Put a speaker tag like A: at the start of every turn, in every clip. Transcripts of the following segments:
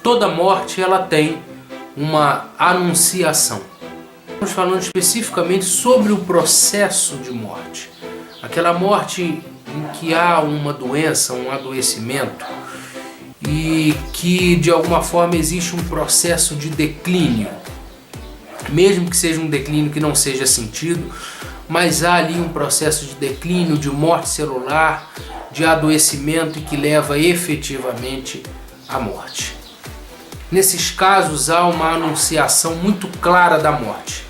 A: Toda morte ela tem uma anunciação. Estamos falando especificamente sobre o processo de morte. Aquela morte em que há uma doença, um adoecimento e que de alguma forma existe um processo de declínio. Mesmo que seja um declínio que não seja sentido, mas há ali um processo de declínio, de morte celular, de adoecimento e que leva efetivamente à morte. Nesses casos há uma anunciação muito clara da morte.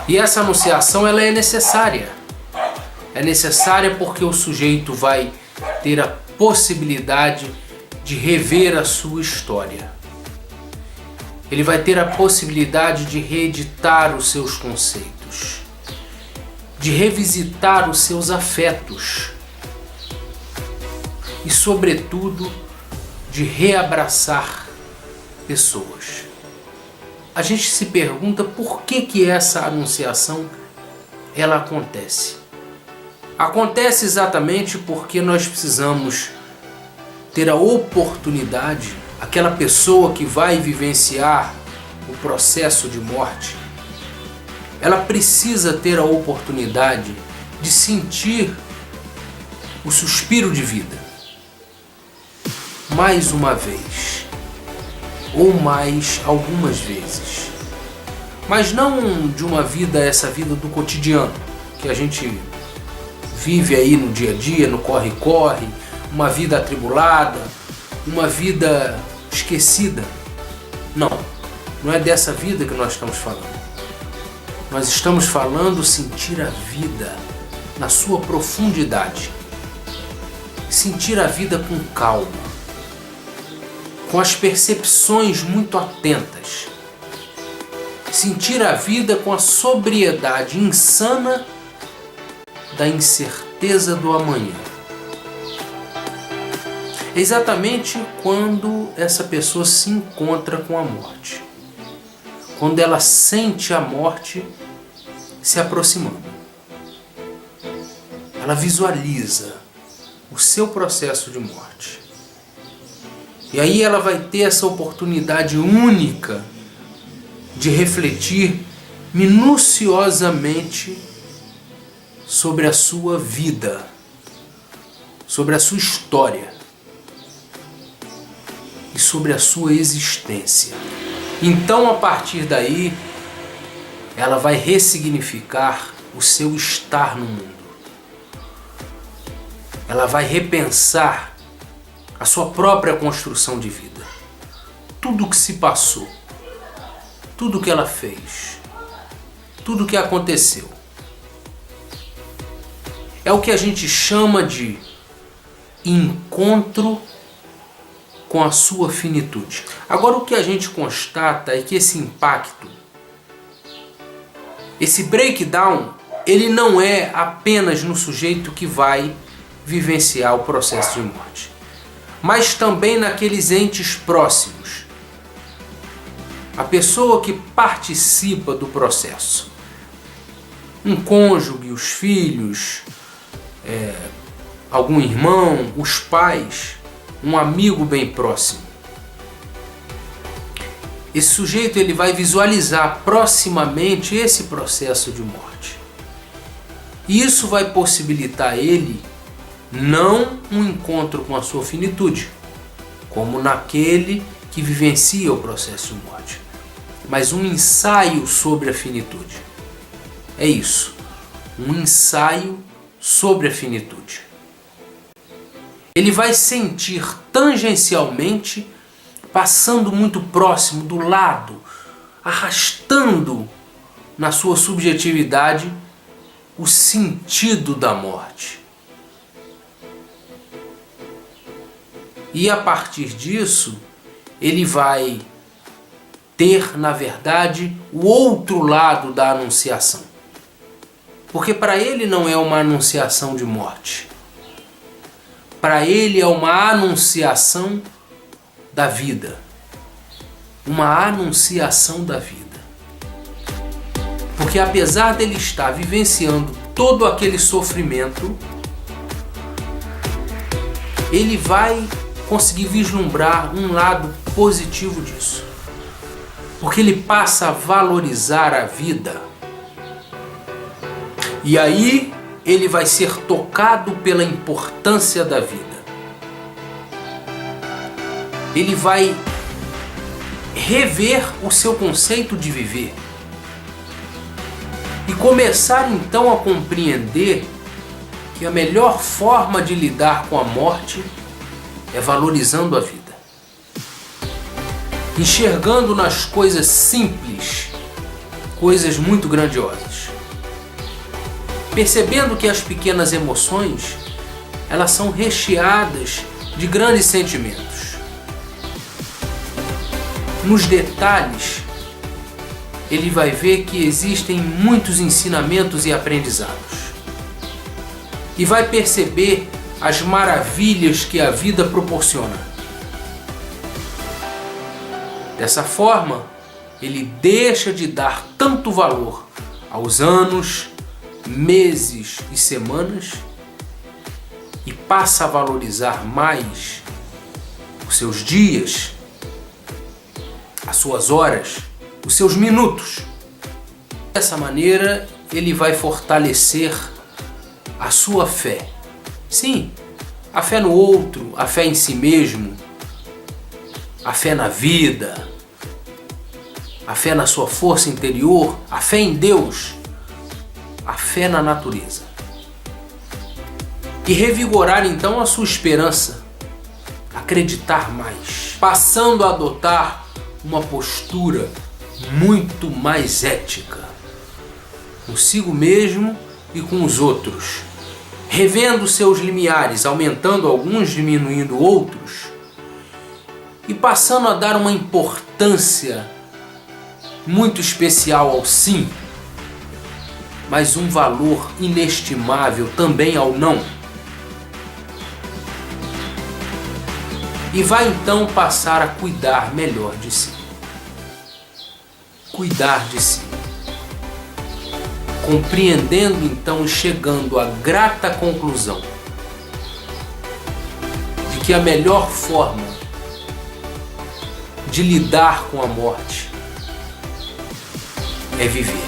A: E essa anunciação ela é necessária. É necessária porque o sujeito vai ter a possibilidade de rever a sua história. Ele vai ter a possibilidade de reeditar os seus conceitos, de revisitar os seus afetos e, sobretudo, de reabraçar pessoas. A gente se pergunta por que essa anunciação ela acontece. Acontece exatamente porque nós precisamos ter a oportunidade, aquela pessoa que vai vivenciar o processo de morte, ela precisa ter a oportunidade de sentir o suspiro de vida. Mais uma vez, ou mais algumas vezes. Mas não de uma vida, essa vida do cotidiano, que a gente vive aí no dia a dia, no corre-corre, uma vida atribulada, uma vida esquecida. Não é dessa vida que nós estamos falando. Nós estamos falando sentir a vida na sua profundidade. Sentir a vida com calma, com as percepções muito atentas. Sentir a vida com a sobriedade insana da incerteza do amanhã. É exatamente quando essa pessoa se encontra com a morte. Quando ela sente a morte se aproximando. Ela visualiza o seu processo de morte. E aí ela vai ter essa oportunidade única de refletir minuciosamente sobre a sua vida, sobre a sua história e sobre a sua existência. Então, a partir daí, ela vai ressignificar o seu estar no mundo. Ela vai repensar a sua própria construção de vida. Tudo o que se passou, tudo o que ela fez, tudo o que aconteceu. É o que a gente chama de encontro com a sua finitude. Agora, o que a gente constata é que esse impacto, esse breakdown, ele não é apenas no sujeito que vai vivenciar o processo de morte, mas também naqueles entes próximos. A pessoa que participa do processo. Um cônjuge, os filhos, algum irmão, os pais, um amigo bem próximo. Esse sujeito ele vai visualizar proximamente esse processo de morte. E isso vai possibilitar ele não um encontro com a sua finitude, como naquele que vivencia o processo de morte, mas um ensaio sobre a finitude. É isso, um ensaio sobre a finitude. Ele vai sentir tangencialmente, passando muito próximo, do lado, arrastando na sua subjetividade o sentido da morte. E a partir disso, ele vai ter, na verdade, o outro lado da anunciação. Porque para ele não é uma anunciação de morte. Para ele é uma anunciação da vida. Uma anunciação da vida. Porque apesar dele estar vivenciando todo aquele sofrimento, ele vai conseguir vislumbrar um lado positivo disso. Porque ele passa a valorizar a vida. E aí ele vai ser tocado pela importância da vida. Ele vai rever o seu conceito de viver. E começar então a compreender que a melhor forma de lidar com a morte é valorizando a vida. Enxergando nas coisas simples, coisas muito grandiosas. Percebendo que as pequenas emoções, elas são recheadas de grandes sentimentos. Nos detalhes, ele vai ver que existem muitos ensinamentos e aprendizados. E vai perceber as maravilhas que a vida proporciona. Dessa forma, ele deixa de dar tanto valor aos anos, meses e semanas e passa a valorizar mais os seus dias, as suas horas, os seus minutos. Dessa maneira, ele vai fortalecer a sua fé. Sim, a fé no outro, a fé em si mesmo, a fé na vida, a fé na sua força interior, a fé em Deus, a fé na natureza. E revigorar então a sua esperança, acreditar mais, passando a adotar uma postura muito mais ética, consigo mesmo e com os outros, revendo seus limiares, aumentando alguns, diminuindo outros, e passando a dar uma importância muito especial ao sim, mas um valor inestimável também ao não. E vai então passar a cuidar melhor de si. Cuidar de si. Compreendendo então e chegando à grata conclusão de que a melhor forma de lidar com a morte é viver.